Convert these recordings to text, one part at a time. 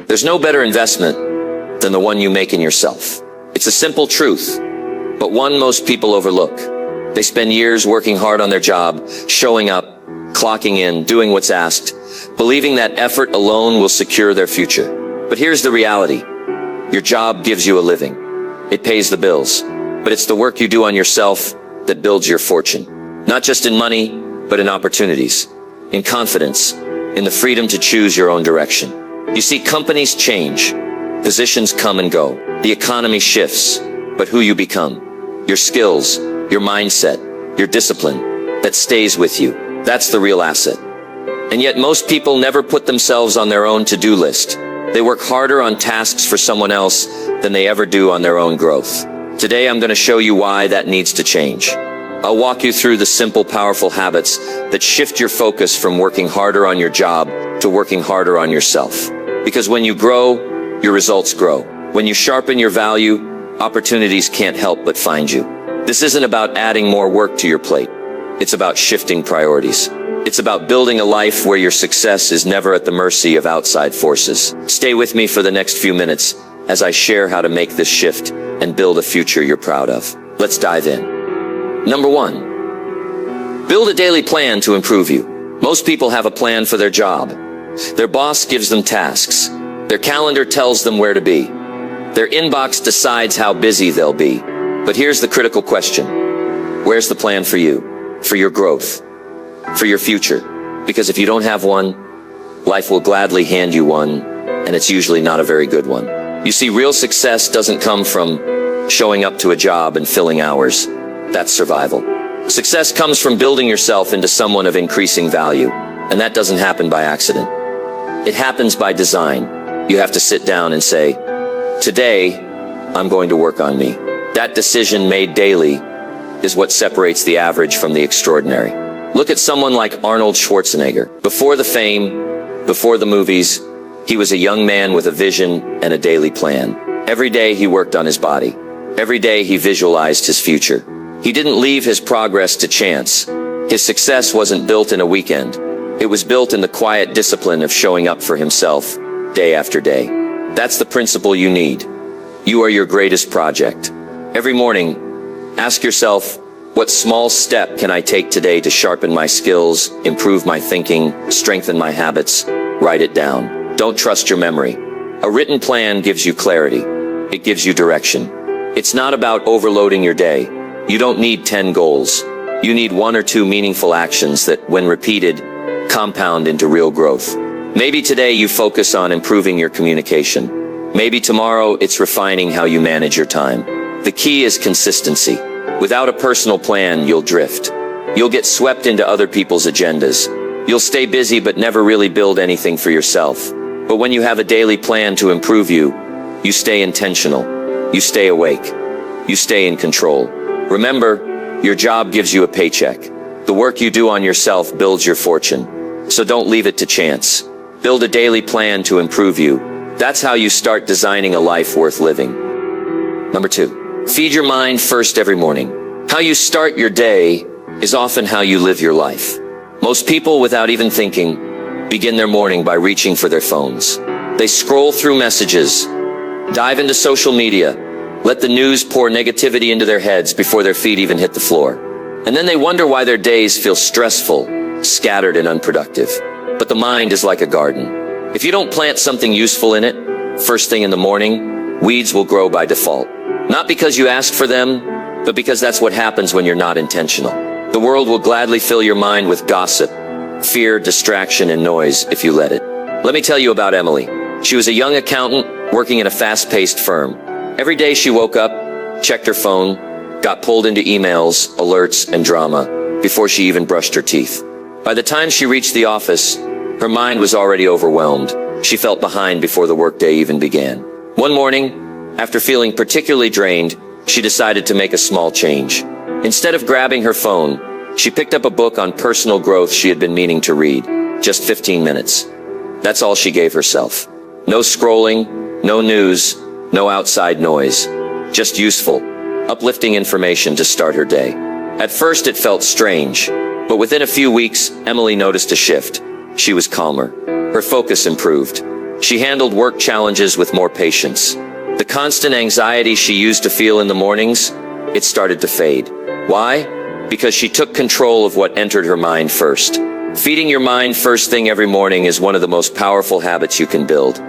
There's no better investment than the one you make in yourself. It's a simple truth, but one most people overlook. They spend years working hard on their job, showing up, clocking in, doing what's asked, believing that effort alone will secure their future. But here's the reality. Your job gives you a living. It pays the bills. But it's the work you do on yourself that builds your fortune. Not just in money, but in opportunities, in confidence, in the freedom to choose your own direction. You see, companies change. Positions come and go. The economy shifts. But who you become, your skills, your mindset, your discipline, that stays with you. That's the real asset. And yet most people never put themselves on their own to-do list. They work harder on tasks for someone else than they ever do on their own growth. Today I'm going to show you why that needs to change. I'll walk you through the simple, powerful habits that shift your focus from working harder on your job to working harder on yourself. Because when you grow, your results grow. When you sharpen your value, opportunities can't help but find you. This isn't about adding more work to your plate. It's about shifting priorities. It's about building a life where your success is never at the mercy of outside forces. Stay with me for the next few minutes as I share how to make this shift and build a future you're proud of. Let's dive in. Number 1, build a daily plan to improve you. Most people have a plan for their job. Their boss gives them tasks. Their calendar tells them where to be. Their inbox decides how busy they'll be. But here's the critical question. Where's the plan for you, for your growth, for your future? Because if you don't have one, life will gladly hand you one, and it's usually not a very good one. You see, real success doesn't come from showing up to a job and filling hours. That's survival. Success comes from building yourself into someone of increasing value, and that doesn't happen by accident. It happens by design. You have to sit down and say, today, I'm going to work on me. That decision made daily is what separates the average from the extraordinary. Look at someone like Arnold Schwarzenegger. Before the fame, before the movies, he was a young man with a vision and a daily plan. Every day he worked on his body. Every day he visualized his future. He didn't leave his progress to chance. His success wasn't built in a weekend. It was built in the quiet discipline of showing up for himself day after day. That's the principle you need. You are your greatest project. Every morning, ask yourself, what small step can I take today to sharpen my skills, improve my thinking, strengthen my habits? Write it down. Don't trust your memory. A written plan gives you clarity. It gives you direction. It's not about overloading your day. You don't need 10 goals. You need 1 or 2 meaningful actions that, when repeated, compound into real growth. Maybe today you focus on improving your communication. Maybe tomorrow it's refining how you manage your time. The key is consistency. Without a personal plan, you'll drift. You'll get swept into other people's agendas. You'll stay busy but never really build anything for yourself. But when you have a daily plan to improve you, you stay intentional. You stay awake. You stay in control. Remember, your job gives you a paycheck. The work you do on yourself builds your fortune. So don't leave it to chance. Build a daily plan to improve you. That's how you start designing a life worth living. Number 2, feed your mind first every morning. How you start your day is often how you live your life. Most people, without even thinking, begin their morning by reaching for their phones. They scroll through messages, dive into social media, let the news pour negativity into their heads before their feet even hit the floor. And then they wonder why their days feel stressful, scattered, and unproductive. But the mind is like a garden. If you don't plant something useful in it, first thing in the morning, weeds will grow by default. Not because you asked for them, but because that's what happens when you're not intentional. The world will gladly fill your mind with gossip, fear, distraction, and noise if you let it. Let me tell you about Emily. She was a young accountant working in a fast-paced firm. Every day she woke up, checked her phone, got pulled into emails, alerts, and drama before she even brushed her teeth. By the time she reached the office, her mind was already overwhelmed. She felt behind before the workday even began. One morning, after feeling particularly drained, she decided to make a small change. Instead of grabbing her phone, she picked up a book on personal growth she had been meaning to read. Just 15 minutes. That's all she gave herself. No scrolling, no news, no outside noise. Just useful, uplifting information to start her day. At first it felt strange, but within a few weeks, Emily noticed a shift. She was calmer. Her focus improved. She handled work challenges with more patience. The constant anxiety she used to feel in the mornings, it started to fade. Why? Because she took control of what entered her mind first. Feeding your mind first thing every morning is one of the most powerful habits you can build.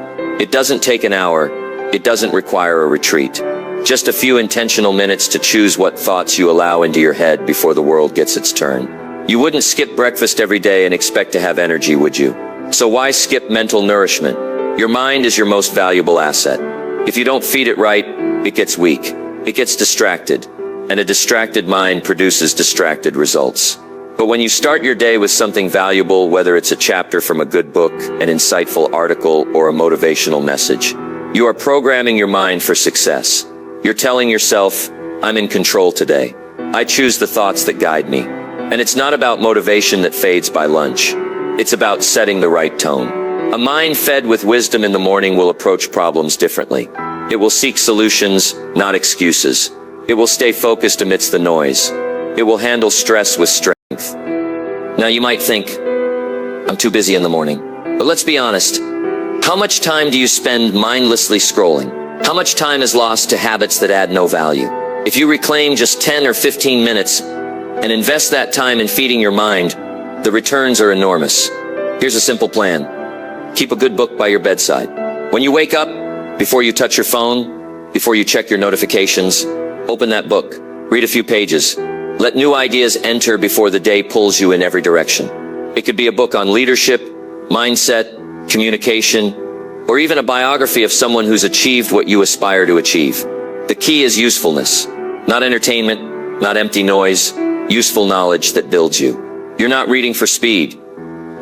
It doesn't take an hour. It doesn't require a retreat. Just a few intentional minutes to choose what thoughts you allow into your head before the world gets its turn. You wouldn't skip breakfast every day and expect to have energy, would you? So why skip mental nourishment? Your mind is your most valuable asset. If you don't feed it right, it gets weak. It gets distracted. And a distracted mind produces distracted results. But when you start your day with something valuable, whether it's a chapter from a good book, an insightful article, or a motivational message, you are programming your mind for success. You're telling yourself, I'm in control today. I choose the thoughts that guide me. And it's not about motivation that fades by lunch. It's about setting the right tone. A mind fed with wisdom in the morning will approach problems differently. It will seek solutions, not excuses. It will stay focused amidst the noise. It will handle stress with strength. Now you might think, I'm too busy in the morning. But let's be honest. How much time do you spend mindlessly scrolling? How much time is lost to habits that add no value? If you reclaim just 10 or 15 minutes and invest that time in feeding your mind, the returns are enormous. Here's a simple plan. Keep a good book by your bedside. When you wake up, before you touch your phone, before you check your notifications, open that book. Read a few pages. Let new ideas enter before the day pulls you in every direction. It could be a book on leadership, mindset, communication, or even a biography of someone who's achieved what you aspire to achieve. The key is usefulness, not entertainment, not empty noise, useful knowledge that builds you. You're not reading for speed.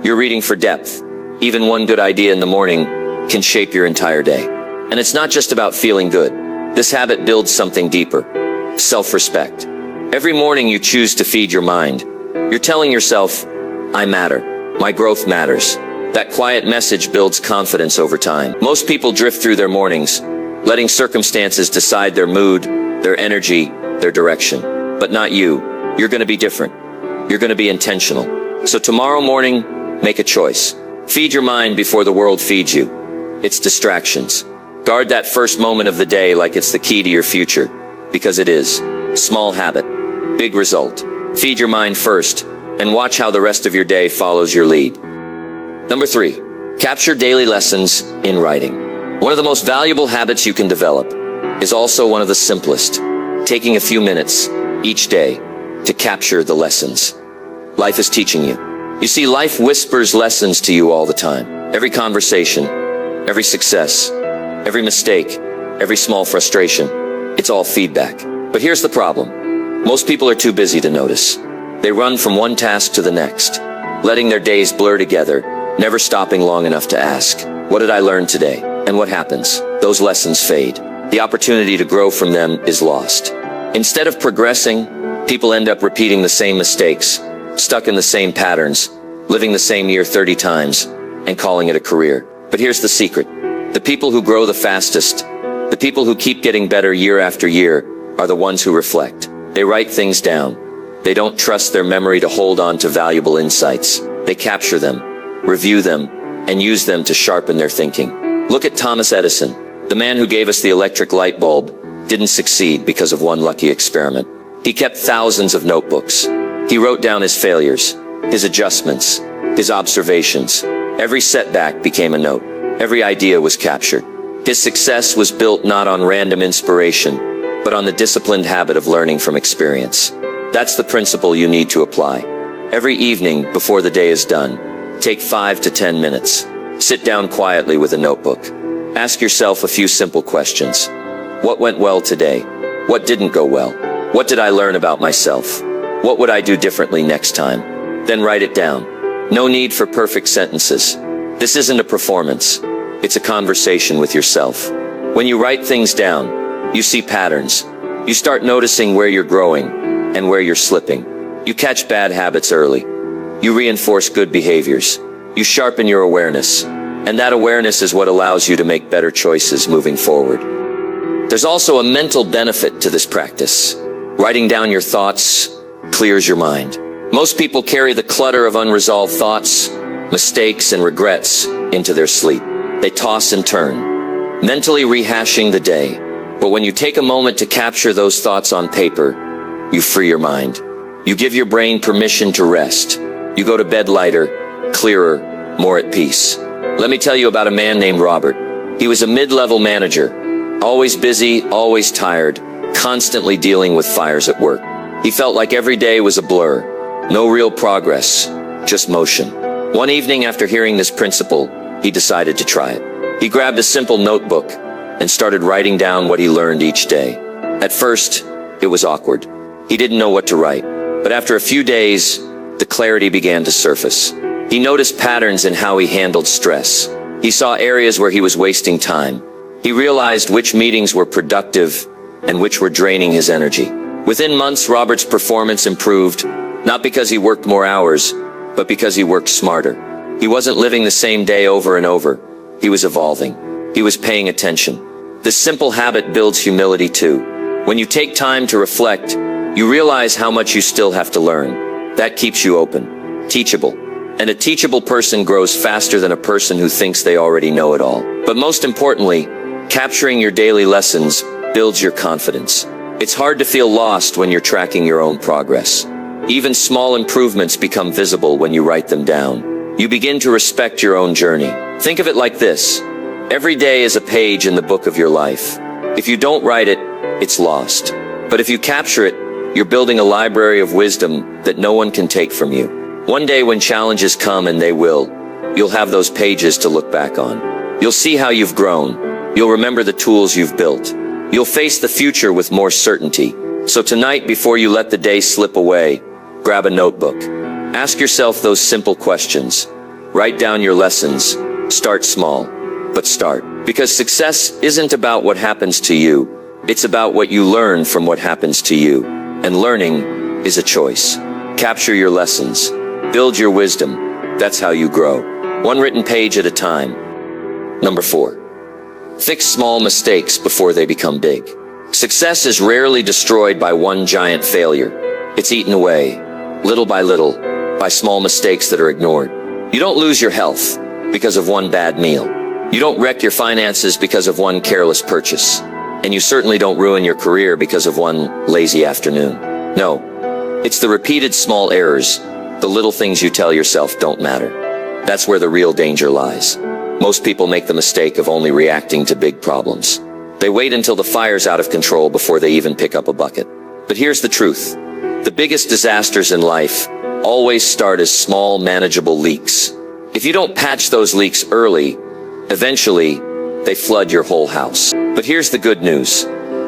You're reading for depth. Even one good idea in the morning can shape your entire day. And it's not just about feeling good. This habit builds something deeper, self-respect. Every morning you choose to feed your mind. You're telling yourself, I matter. My growth matters. That quiet message builds confidence over time. Most people drift through their mornings, letting circumstances decide their mood, their energy, their direction. But not you. You're going to be different. You're going to be intentional. So tomorrow morning, make a choice. Feed your mind before the world feeds you. It's distractions. Guard that first moment of the day like it's the key to your future, because it is. Small habit, big result. Feed your mind first, and watch how the rest of your day follows your lead. Number 3, capture daily lessons in writing. One of the most valuable habits you can develop is also one of the simplest, taking a few minutes each day to capture the lessons life is teaching you. You see, life whispers lessons to you all the time. Every conversation, every success, every mistake, every small frustration, it's all feedback. But here's the problem. Most people are too busy to notice. They run from one task to the next, letting their days blur together, never stopping long enough to ask, what did I learn today? And what happens? Those lessons fade. The opportunity to grow from them is lost. Instead of progressing, people end up repeating the same mistakes, stuck in the same patterns, living the same year 30 times, and calling it a career. But here's the secret. The people who grow the fastest, the people who keep getting better year after year, are the ones who reflect. They write things down. They don't trust their memory to hold on to valuable insights. They capture them, review them, and use them to sharpen their thinking. Look at Thomas Edison. The man who gave us the electric light bulb didn't succeed because of one lucky experiment. He kept thousands of notebooks. He wrote down his failures, his adjustments, his observations. Every setback became a note. Every idea was captured. His success was built not on random inspiration, but on the disciplined habit of learning from experience. That's the principle you need to apply. Every evening before the day is done, take 5 to 10 minutes. Sit down quietly with a notebook. Ask yourself a few simple questions. What went well today? What didn't go well? What did I learn about myself? What would I do differently next time? Then write it down. No need for perfect sentences. This isn't a performance. It's a conversation with yourself. When you write things down, you see patterns. You start noticing where you're growing and where you're slipping. You catch bad habits early. You reinforce good behaviors. You sharpen your awareness. And that awareness is what allows you to make better choices moving forward. There's also a mental benefit to this practice. Writing down your thoughts clears your mind. Most people carry the clutter of unresolved thoughts, mistakes, and regrets into their sleep. They toss and turn, mentally rehashing the day. But when you take a moment to capture those thoughts on paper, you free your mind. You give your brain permission to rest. You go to bed lighter, clearer, more at peace. Let me tell you about a man named Robert. He was a mid-level manager, always busy, always tired, constantly dealing with fires at work. He felt like every day was a blur. No real progress, just motion. One evening after hearing this principle, he decided to try it. He grabbed a simple notebook and started writing down what he learned each day. At first, it was awkward. He didn't know what to write. But after a few days, the clarity began to surface. He noticed patterns in how he handled stress. He saw areas where he was wasting time. He realized which meetings were productive and which were draining his energy. Within months, Robert's performance improved, not because he worked more hours, but because he worked smarter. He wasn't living the same day over and over. He was evolving. He was paying attention. This simple habit builds humility too. When you take time to reflect, you realize how much you still have to learn. That keeps you open, teachable. And a teachable person grows faster than a person who thinks they already know it all. But most importantly, capturing your daily lessons builds your confidence. It's hard to feel lost when you're tracking your own progress. Even small improvements become visible when you write them down. You begin to respect your own journey. Think of it like this. Every day is a page in the book of your life. If you don't write it, it's lost. But if you capture it, you're building a library of wisdom that no one can take from you. One day when challenges come, and they will, you'll have those pages to look back on. You'll see how you've grown. You'll remember the tools you've built. You'll face the future with more certainty. So tonight, before you let the day slip away, grab a notebook. Ask yourself those simple questions. Write down your lessons. Start small, but start. Because success isn't about what happens to you. It's about what you learn from what happens to you. And learning is a choice. Capture your lessons. Build your wisdom. That's how you grow. One written page at a time. Number 4. Fix small mistakes before they become big. Success is rarely destroyed by one giant failure. It's eaten away, little by little, by small mistakes that are ignored. You don't lose your health because of one bad meal. You don't wreck your finances because of one careless purchase. And you certainly don't ruin your career because of one lazy afternoon. No, it's the repeated small errors, the little things you tell yourself don't matter. That's where the real danger lies. Most people make the mistake of only reacting to big problems. They wait until the fire's out of control before they even pick up a bucket. But here's the truth. The biggest disasters in life always start as small, manageable leaks. If you don't patch those leaks early, eventually, they flood your whole house. But here's the good news.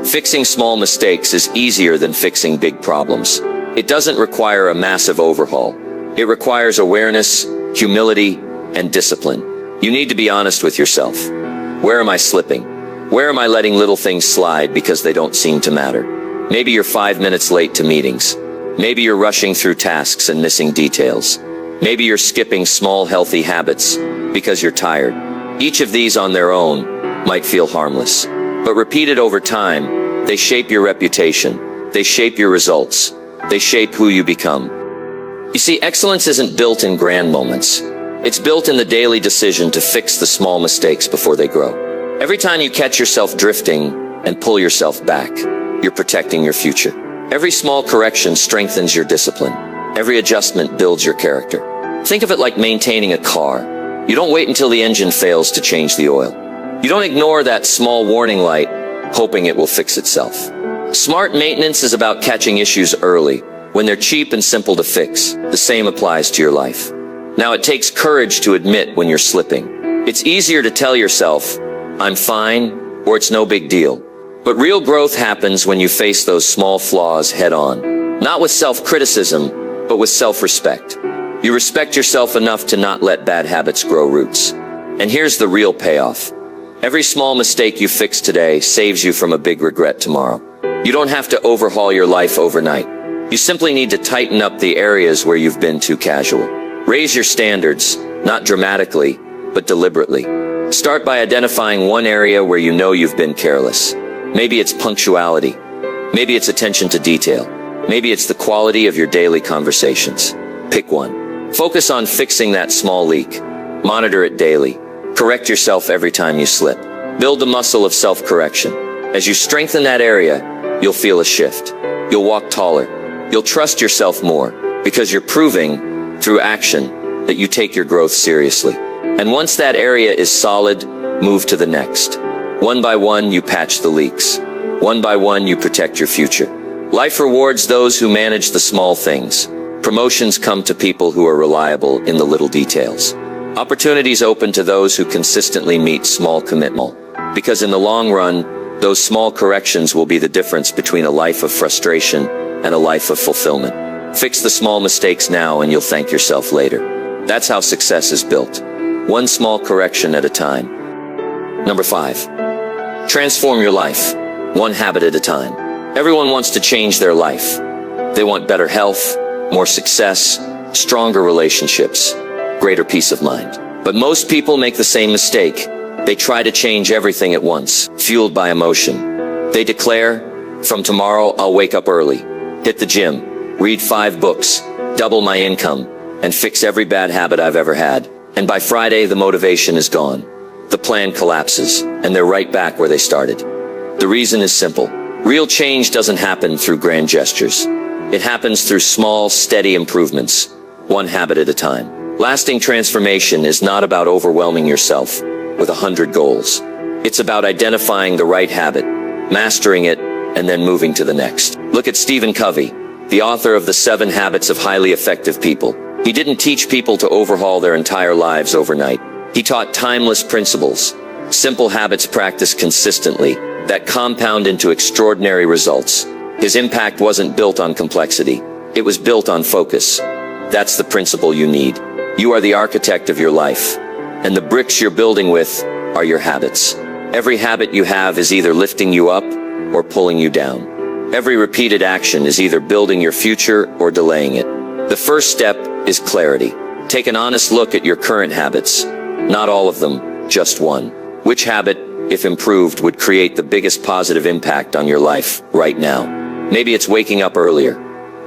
Fixing small mistakes is easier than fixing big problems. It doesn't require a massive overhaul. It requires awareness, humility, and discipline. You need to be honest with yourself. Where am I slipping? Where am I letting little things slide because they don't seem to matter? Maybe you're 5 minutes late to meetings. Maybe you're rushing through tasks and missing details. Maybe you're skipping small healthy habits because you're tired. Each of these on their own might feel harmless. But repeated over time, they shape your reputation. They shape your results. They shape who you become. You see, excellence isn't built in grand moments. It's built in the daily decision to fix the small mistakes before they grow. Every time you catch yourself drifting and pull yourself back, you're protecting your future. Every small correction strengthens your discipline. Every adjustment builds your character. Think of it like maintaining a car. You don't wait until the engine fails to change the oil. You don't ignore that small warning light, hoping it will fix itself. Smart maintenance is about catching issues early, when they're cheap and simple to fix. The same applies to your life. Now, it takes courage to admit when you're slipping. It's easier to tell yourself, I'm fine, or it's no big deal. But real growth happens when you face those small flaws head on. Not with self-criticism, but with self-respect. You respect yourself enough to not let bad habits grow roots. And here's the real payoff. Every small mistake you fix today saves you from a big regret tomorrow. You don't have to overhaul your life overnight. You simply need to tighten up the areas where you've been too casual. Raise your standards, not dramatically, but deliberately. Start by identifying one area where you know you've been careless. Maybe it's punctuality. Maybe it's attention to detail. Maybe it's the quality of your daily conversations. Pick one. Focus on fixing that small leak. Monitor it daily. Correct yourself every time you slip. Build the muscle of self-correction. As you strengthen that area, you'll feel a shift. You'll walk taller. You'll trust yourself more because you're proving through action that you take your growth seriously. And once that area is solid, move to the next. One by one, you patch the leaks. One by one, you protect your future. Life rewards those who manage the small things. Promotions come to people who are reliable in the little details. Opportunities open to those who consistently meet small commitment. Because in the long run, those small corrections will be the difference between a life of frustration and a life of fulfillment. Fix the small mistakes now and you'll thank yourself later. That's how success is built. One small correction at a time. Number 5. Transform your life. One habit at a time. Everyone wants to change their life. They want better health, more success, stronger relationships, greater peace of mind. But most people make the same mistake. They try to change everything at once, fueled by emotion. They declare, from tomorrow I'll wake up early, hit the gym, read 5 books, double my income, and fix every bad habit I've ever had. And by Friday, the motivation is gone. The plan collapses, and they're right back where they started. The reason is simple. Real change doesn't happen through grand gestures. It happens through small, steady improvements, one habit at a time. Lasting transformation is not about overwhelming yourself with 100 goals. It's about identifying the right habit, mastering it, and then moving to the next. Look at Stephen Covey, the author of the 7 Habits of Highly Effective People. He didn't teach people to overhaul their entire lives overnight. He taught timeless principles, simple habits practiced consistently, that compound into extraordinary results. His impact wasn't built on complexity. It was built on focus. That's the principle you need. You are the architect of your life, and the bricks you're building with are your habits. Every habit you have is either lifting you up or pulling you down. Every repeated action is either building your future or delaying it. The first step is clarity. Take an honest look at your current habits. Not all of them, just one. Which habit, if improved, would create the biggest positive impact on your life right now? Maybe it's waking up earlier.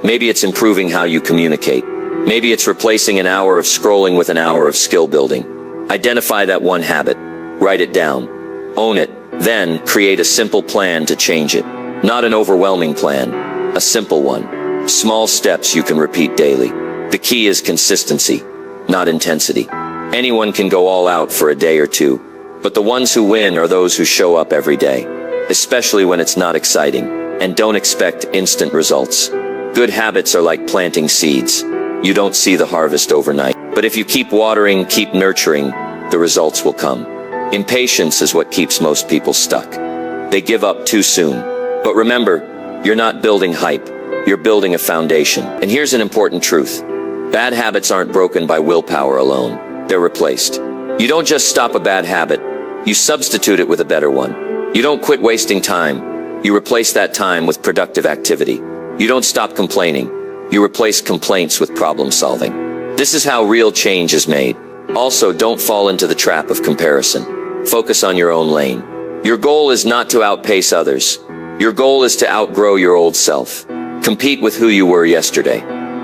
Maybe it's improving how you communicate. Maybe it's replacing an hour of scrolling with an hour of skill building. Identify that one habit. Write it down. Own it. Then create a simple plan to change it. Not an overwhelming plan. A simple one. Small steps you can repeat daily. The key is consistency, not intensity. Anyone can go all out for a day or two, but the ones who win are those who show up every day, especially when it's not exciting, and don't expect instant results. Good habits are like planting seeds. You don't see the harvest overnight, but if you keep watering, keep nurturing, the results will come. Impatience is what keeps most people stuck. They give up too soon. But remember, you're not building hype. You're building a foundation. And here's an important truth. Bad habits aren't broken by willpower alone. They're replaced. You don't just stop a bad habit. You substitute it with a better one. You don't quit wasting time. You replace that time with productive activity. You don't stop complaining. You replace complaints with problem solving. This is how real change is made. Also, don't fall into the trap of comparison. Focus on your own lane. Your goal is not to outpace others. Your goal is to outgrow your old self. Compete with who you were yesterday.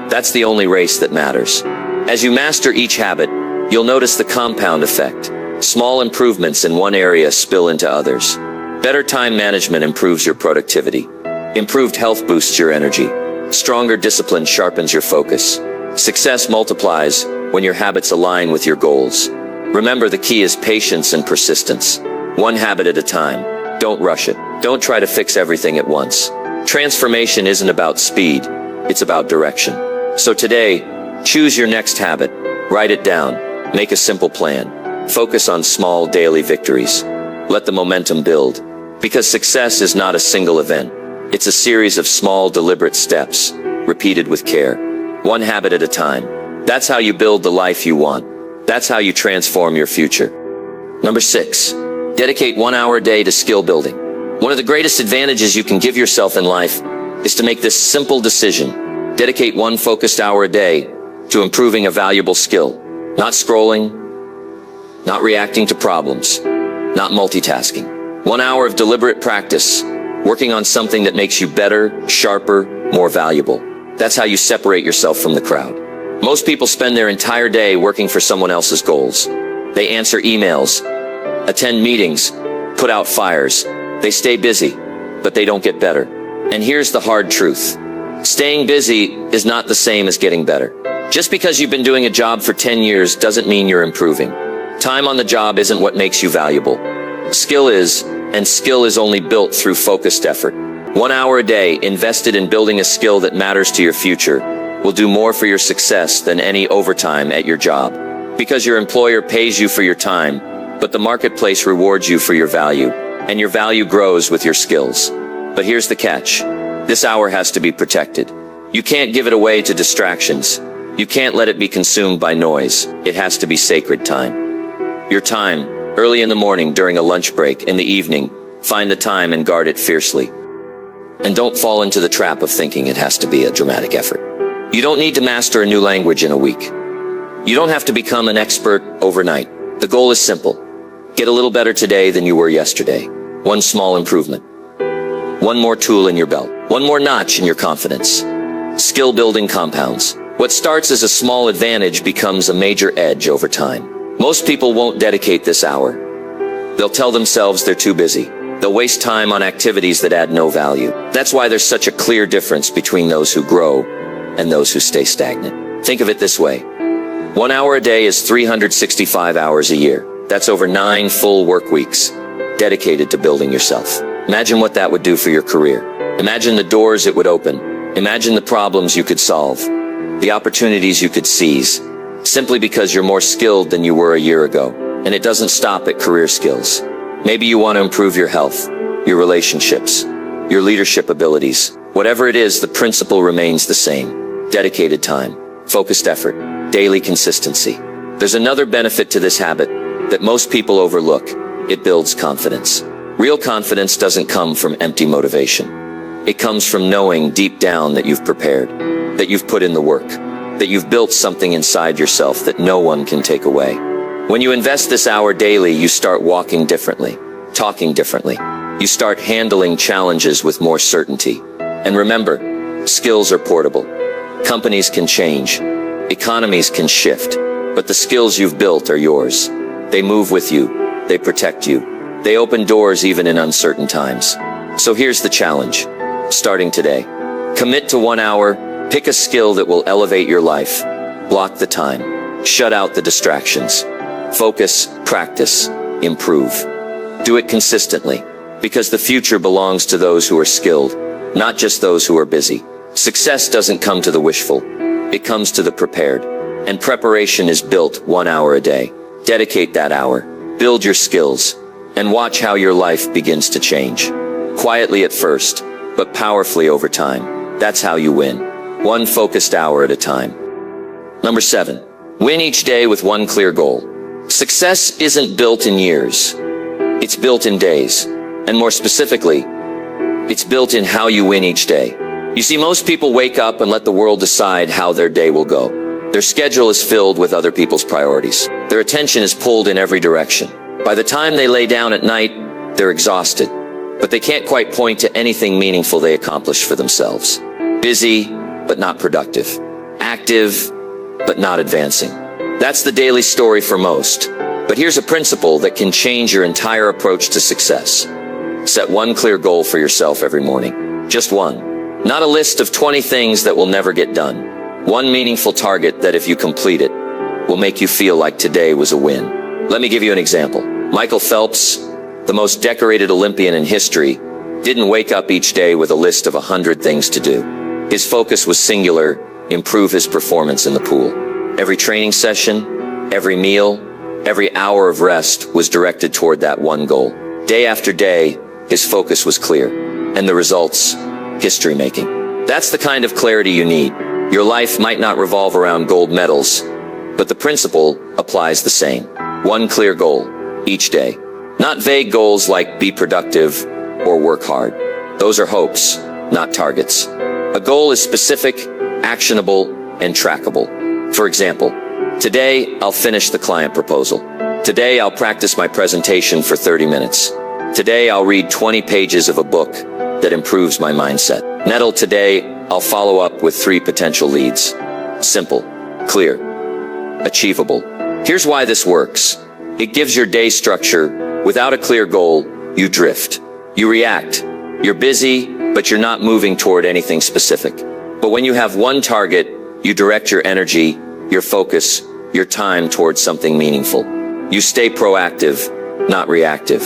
That's the only race that matters. As you master each habit, you'll notice the compound effect. Small improvements in one area spill into others. Better time management improves your productivity. Improved health boosts your energy. Stronger discipline sharpens your focus. Success multiplies when your habits align with your goals. Remember, the key is patience and persistence. One habit at a time. Don't rush it. Don't try to fix everything at once. Transformation isn't about speed. It's about direction. So today, choose your next habit. Write it down. Make a simple plan. Focus on small daily victories. Let the momentum build. Because success is not a single event. It's a series of small, deliberate steps, repeated with care. One habit at a time. That's how you build the life you want. That's how you transform your future. Number 6, dedicate 1 hour a day to skill building. One of the greatest advantages you can give yourself in life is to make this simple decision. Dedicate 1 focused hour a day to improving a valuable skill. Not scrolling, not reacting to problems, not multitasking. 1 hour of deliberate practice, working on something that makes you better, sharper, more valuable. That's how you separate yourself from the crowd. Most people spend their entire day working for someone else's goals. They answer emails, attend meetings, put out fires. They stay busy, but they don't get better. And here's the hard truth. Staying busy is not the same as getting better. Just because you've been doing a job for 10 years doesn't mean you're improving. Time on the job isn't what makes you valuable. Skill is, and skill is only built through focused effort. 1 hour a day invested in building a skill that matters to your future will do more for your success than any overtime at your job. Because your employer pays you for your time, but the marketplace rewards you for your value, and your value grows with your skills. But here's the catch. This hour has to be protected. You can't give it away to distractions. You can't let it be consumed by noise. It has to be sacred time. Your time, early in the morning, during a lunch break, in the evening, find the time and guard it fiercely. And don't fall into the trap of thinking it has to be a dramatic effort. You don't need to master a new language in a week. You don't have to become an expert overnight. The goal is simple. Get a little better today than you were yesterday. One small improvement. One more tool in your belt. One more notch in your confidence. Skill building compounds. What starts as a small advantage becomes a major edge over time. Most people won't dedicate this hour. They'll tell themselves they're too busy. They'll waste time on activities that add no value. That's why there's such a clear difference between those who grow and those who stay stagnant. Think of it this way. 1 hour a day is 365 hours a year. That's over 9 full work weeks dedicated to building yourself. Imagine what that would do for your career. Imagine the doors it would open. Imagine the problems you could solve, the opportunities you could seize, simply because you're more skilled than you were a year ago. And it doesn't stop at career skills. Maybe you want to improve your health, your relationships, your leadership abilities. Whatever it is, the principle remains the same. Dedicated time, focused effort, daily consistency. There's another benefit to this habit that most people overlook. It builds confidence. Real confidence doesn't come from empty motivation. It comes from knowing deep down that you've prepared, that you've put in the work, that you've built something inside yourself that no one can take away. When you invest this hour daily, you start walking differently, talking differently. You start handling challenges with more certainty. And remember, skills are portable. Companies can change. Economies can shift. But the skills you've built are yours. They move with you. They protect you. They open doors even in uncertain times. So here's the challenge. Starting today, commit to 1 hour. Pick a skill that will elevate your life. Block the time. Shut out the distractions. Focus, practice, improve. Do it consistently, because the future belongs to those who are skilled, not just those who are busy. Success doesn't come to the wishful. It comes to the prepared. And preparation is built 1 hour a day. Dedicate that hour. Build your skills. And watch how your life begins to change. Quietly at first, but powerfully over time. That's how you win. 1 focused hour at a time. Number 7. Win each day with one clear goal. Success isn't built in years. It's built in days. And more specifically, it's built in how you win each day. You see, most people wake up and let the world decide how their day will go. Their schedule is filled with other people's priorities. Their attention is pulled in every direction. By the time they lay down at night, they're exhausted. But they can't quite point to anything meaningful they accomplished for themselves. Busy, but not productive. Active, but not advancing. That's the daily story for most. But here's a principle that can change your entire approach to success. Set one clear goal for yourself every morning. Just one. Not a list of 20 things that will never get done. One meaningful target that, if you complete it, will make you feel like today was a win. Let me give you an example. Michael Phelps, the most decorated Olympian in history, didn't wake up each day with a list of 100 things to do. His focus was singular: improve his performance in the pool. Every training session, every meal, every hour of rest was directed toward that one goal. Day after day, his focus was clear. And the results? History making. That's the kind of clarity you need. Your life might not revolve around gold medals, but the principle applies the same. One clear goal, each day. Not vague goals like be productive or work hard. Those are hopes, not targets. A goal is specific, actionable, and trackable. For example, today I'll finish the client proposal. Today I'll practice my presentation for 30 minutes. Today I'll read 20 pages of a book that improves my mindset. Today I'll follow up with 3 potential leads. Simple, clear, achievable. Here's why this works. It gives your day structure. Without a clear goal, you drift. You react. You're busy, but you're not moving toward anything specific. But when you have one target, you direct your energy, your focus, your time towards something meaningful. You stay proactive, not reactive.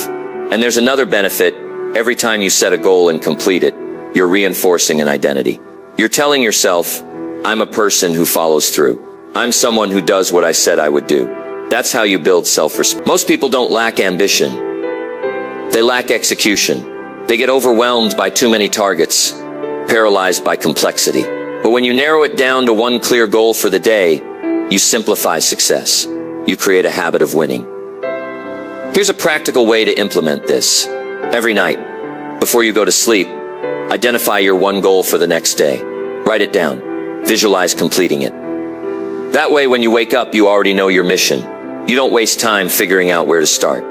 And there's another benefit. Every time you set a goal and complete it, you're reinforcing an identity. You're telling yourself, I'm a person who follows through. I'm someone who does what I said I would do. That's how you build self-respect. Most people don't lack ambition. They lack execution. They get overwhelmed by too many targets, paralyzed by complexity. But when you narrow it down to one clear goal for the day, you simplify success. You create a habit of winning. Here's a practical way to implement this. Every night, before you go to sleep, identify your one goal for the next day. Write it down. Visualize completing it. That way, when you wake up, you already know your mission. You don't waste time figuring out where to start.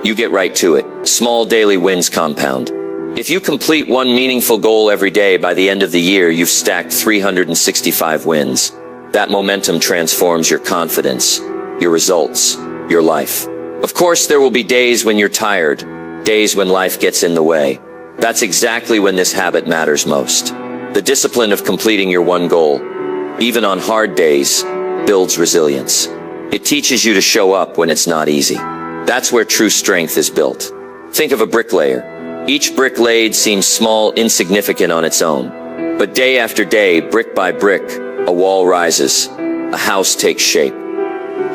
You get right to it. Small daily wins compound. If you complete one meaningful goal every day, by the end of the year, you've stacked 365 wins. That momentum transforms your confidence, your results, your life. Of course, there will be days when you're tired, days when life gets in the way. That's exactly when this habit matters most. The discipline of completing your one goal, even on hard days, builds resilience. It teaches you to show up when it's not easy. That's where true strength is built. Think of a bricklayer. Each brick laid seems small, insignificant on its own. But day after day, brick by brick, a wall rises, a house takes shape.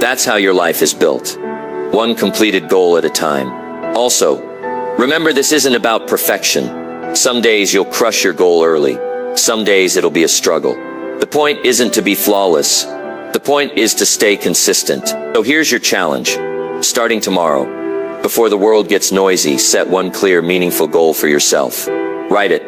That's how your life is built. One completed goal at a time. Also, remember, this isn't about perfection. Some days you'll crush your goal early. Some days it'll be a struggle. The point isn't to be flawless. The point is to stay consistent. So here's your challenge. Starting tomorrow, before the world gets noisy, set one clear, meaningful goal for yourself. Write it,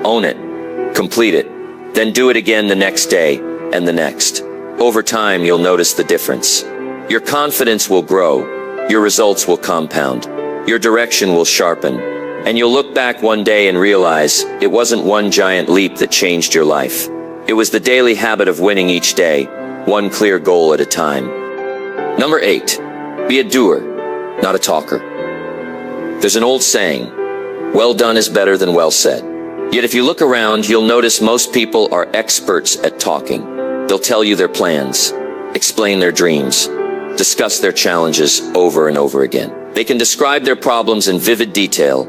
own it, complete it, then do it again the next day and the next. Over time, you'll notice the difference. Your confidence will grow. Your results will compound. Your direction will sharpen. And you'll look back one day and realize it wasn't one giant leap that changed your life. It was the daily habit of winning each day, one clear goal at a time. Number 8, be a doer, not a talker. There's an old saying, well done is better than well said. Yet if you look around, you'll notice most people are experts at talking. They'll tell you their plans, explain their dreams, discuss their challenges over and over again. They can describe their problems in vivid detail,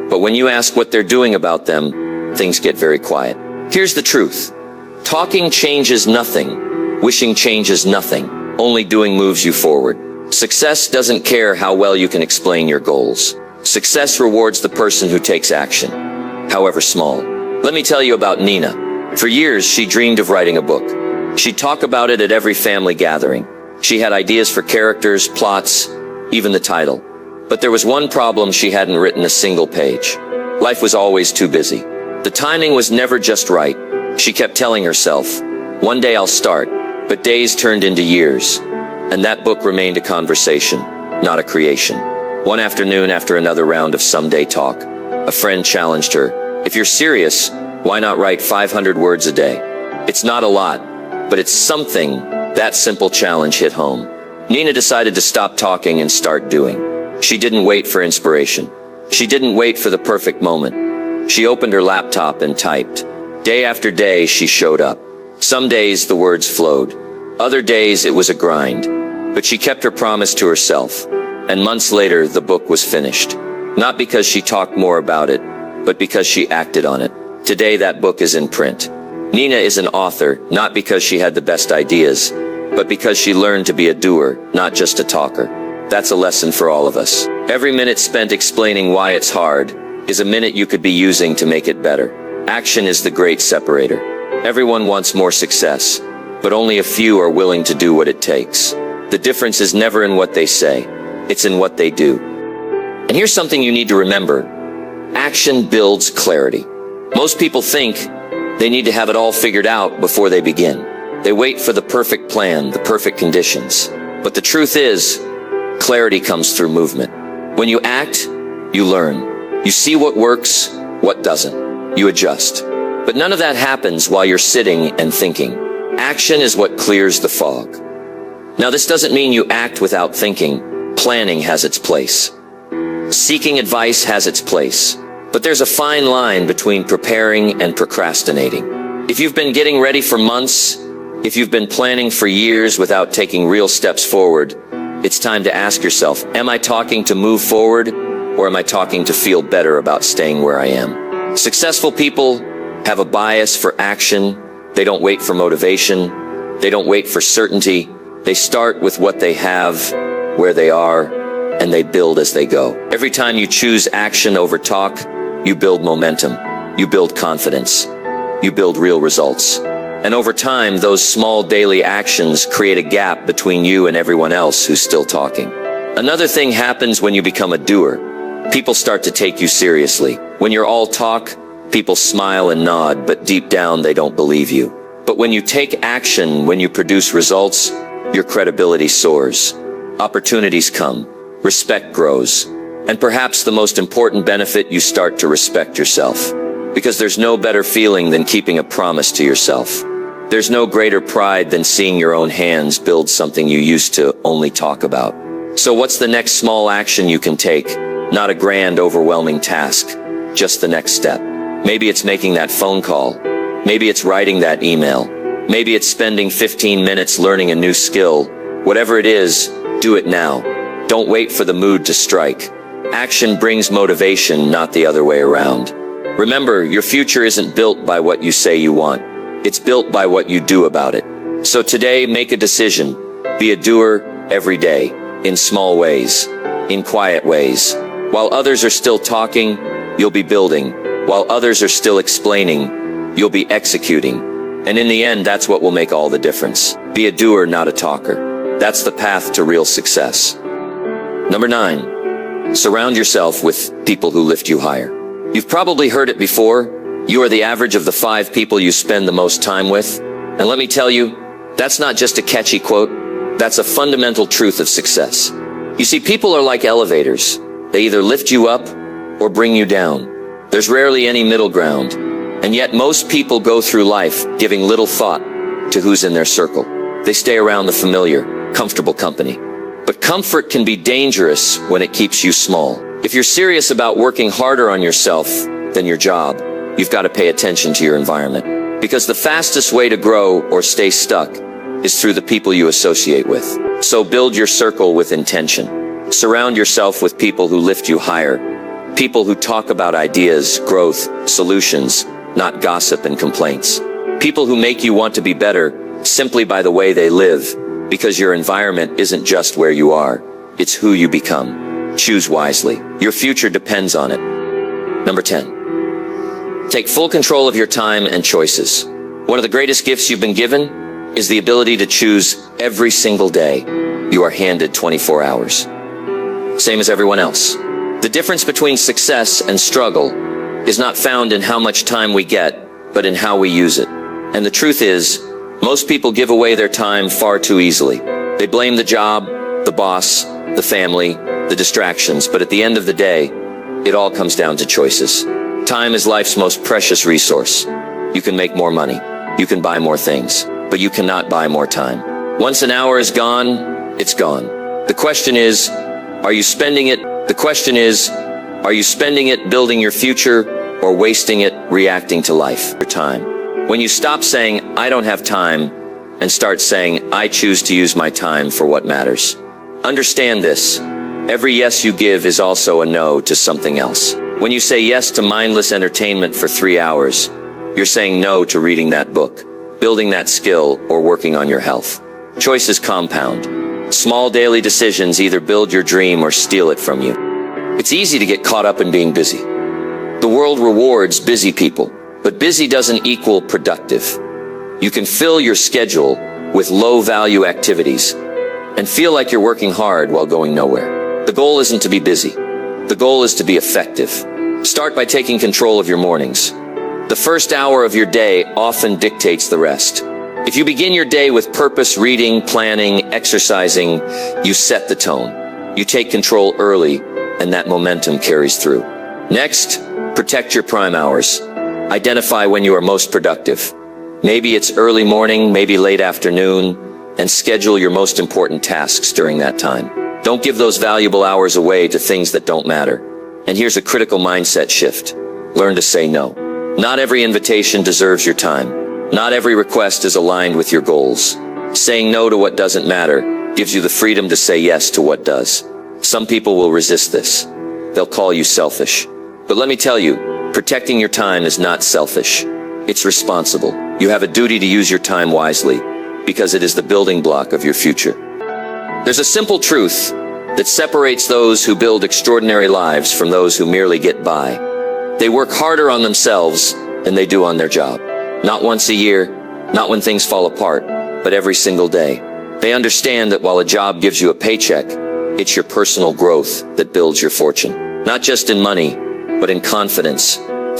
but when you ask what they're doing about them, things get very quiet. Here's the truth. Talking changes nothing. Wishing changes nothing. Only doing moves you forward. Success doesn't care how well you can explain your goals. Success rewards the person who takes action, however small. Let me tell you about Nina. For years, she dreamed of writing a book. She'd talk about it at every family gathering. She had ideas for characters, plots, even the title. But there was one problem: she hadn't written a single page. Life was always too busy. The timing was never just right. She kept telling herself, one day I'll start, but days turned into years. And that book remained a conversation, not a creation. One afternoon, after another round of someday talk, a friend challenged her, if you're serious, why not write 500 words a day? It's not a lot, but it's something. That simple challenge hit home. Nina decided to stop talking and start doing. She didn't wait for inspiration. She didn't wait for the perfect moment. She opened her laptop and typed. Day after day, she showed up. Some days the words flowed. Other days it was a grind. But she kept her promise to herself. And months later, the book was finished. Not because she talked more about it, but because she acted on it. Today, that book is in print. Nina is an author, not because she had the best ideas, but because she learned to be a doer, not just a talker. That's a lesson for all of us. Every minute spent explaining why it's hard is a minute you could be using to make it better. Action is the great separator. Everyone wants more success, but only a few are willing to do what it takes. The difference is never in what they say, it's in what they do. And here's something you need to remember. Action builds clarity. Most people think they need to have it all figured out before they begin. They wait for the perfect plan, the perfect conditions. But the truth is, clarity comes through movement. When you act, you learn. You see what works, what doesn't. You adjust. But none of that happens while you're sitting and thinking. Action is what clears the fog. Now, this doesn't mean you act without thinking. Planning has its place. Seeking advice has its place. But there's a fine line between preparing and procrastinating. If you've been getting ready for months, if you've been planning for years without taking real steps forward, it's time to ask yourself, am I talking to move forward, or am I talking to feel better about staying where I am? Successful people have a bias for action. They don't wait for motivation. They don't wait for certainty. They start with what they have, where they are, and they build as they go. Every time you choose action over talk, you build momentum. You build confidence. You build real results. And over time, those small daily actions create a gap between you and everyone else who's still talking. Another thing happens when you become a doer. People start to take you seriously. When you're all talk, people smile and nod, but deep down they don't believe you. But when you take action, when you produce results, your credibility soars. Opportunities come. Respect grows. And perhaps the most important benefit, you start to respect yourself. Because there's no better feeling than keeping a promise to yourself. There's no greater pride than seeing your own hands build something you used to only talk about. So what's the next small action you can take? Not a grand, overwhelming task, just the next step. Maybe it's making that phone call. Maybe it's writing that email. Maybe it's spending 15 minutes learning a new skill. Whatever it is, do it now. Don't wait for the mood to strike. Action brings motivation, not the other way around. Remember, your future isn't built by what you say you want. It's built by what you do about it. So today, make a decision. Be a doer every day, in small ways, in quiet ways. While others are still talking, you'll be building. While others are still explaining, you'll be executing. And in the end, that's what will make all the difference. Be a doer, not a talker. That's the path to real success. Number 9, surround yourself with people who lift you higher. You've probably heard it before. You are the average of the 5 people you spend the most time with. And let me tell you, that's not just a catchy quote. That's a fundamental truth of success. You see, people are like elevators. They either lift you up or bring you down. There's rarely any middle ground. And yet most people go through life giving little thought to who's in their circle. They stay around the familiar, comfortable company. But comfort can be dangerous when it keeps you small. If you're serious about working harder on yourself than your job, you've got to pay attention to your environment. Because the fastest way to grow or stay stuck is through the people you associate with. So build your circle with intention. Surround yourself with people who lift you higher. People who talk about ideas, growth, solutions, not gossip and complaints. People who make you want to be better simply by the way they live. Because your environment isn't just where you are, it's who you become. Choose wisely. Your future depends on it. Number 10. Take full control of your time and choices. One of the greatest gifts you've been given is the ability to choose every single day. You are handed 24 hours. Same as everyone else. The difference between success and struggle is not found in how much time we get, but in how we use it. And the truth is, most people give away their time far too easily. They blame the job, the boss, the family, the distractions, but at the end of the day, it all comes down to choices. Time is life's most precious resource. You can make more money. You can buy more things, but you cannot buy more time. Once an hour is gone, it's gone. The question is, are you spending it? The question is, are you spending it building your future or wasting it reacting to life? Your time. When you stop saying, I don't have time, and start saying, I choose to use my time for what matters. Understand this. Every yes you give is also a no to something else. When you say yes to mindless entertainment for 3 hours, you're saying no to reading that book, building that skill, or working on your health. Choices compound. Small daily decisions either build your dream or steal it from you. It's easy to get caught up in being busy. The world rewards busy people. But busy doesn't equal productive. You can fill your schedule with low-value activities and feel like you're working hard while going nowhere. The goal isn't to be busy. The goal is to be effective. Start by taking control of your mornings. The first hour of your day often dictates the rest. If you begin your day with purpose, reading, planning, exercising, you set the tone. You take control early, and that momentum carries through. Next, protect your prime hours. Identify when you are most productive. Maybe it's early morning, maybe late afternoon, and schedule your most important tasks during that time. Don't give those valuable hours away to things that don't matter. And here's a critical mindset shift. Learn to say no. Not every invitation deserves your time. Not every request is aligned with your goals. Saying no to what doesn't matter gives you the freedom to say yes to what does. Some people will resist this. They'll call you selfish. But let me tell you, protecting your time is not selfish. It's responsible. You have a duty to use your time wisely, because it is the building block of your future. There's a simple truth that separates those who build extraordinary lives from those who merely get by. They work harder on themselves than they do on their job. Not once a year, not when things fall apart, but every single day. They understand that while a job gives you a paycheck, it's your personal growth that builds your fortune. Not just in money, but in confidence,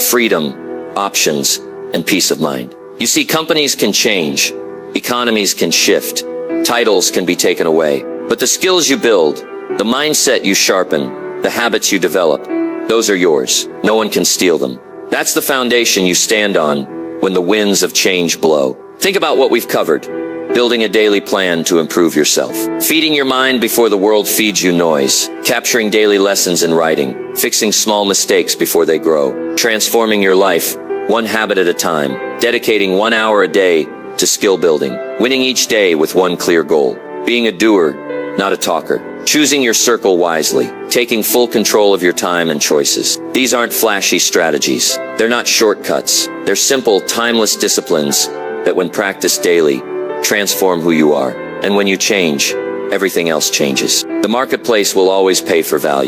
freedom, options, and peace of mind. You see, companies can change, economies can shift, titles can be taken away, but the skills you build, the mindset you sharpen, the habits you develop, those are yours. No one can steal them. That's the foundation you stand on when the winds of change blow. Think about what we've covered. Building a daily plan to improve yourself. Feeding your mind before the world feeds you noise. Capturing daily lessons in writing. Fixing small mistakes before they grow. Transforming your life, one habit at a time. Dedicating 1 hour a day to skill building. Winning each day with one clear goal. Being a doer, not a talker. Choosing your circle wisely. Taking full control of your time and choices. These aren't flashy strategies. They're not shortcuts. They're simple, timeless disciplines that when practiced daily, transform who you are. And when you change, everything else changes. The marketplace will always pay for value.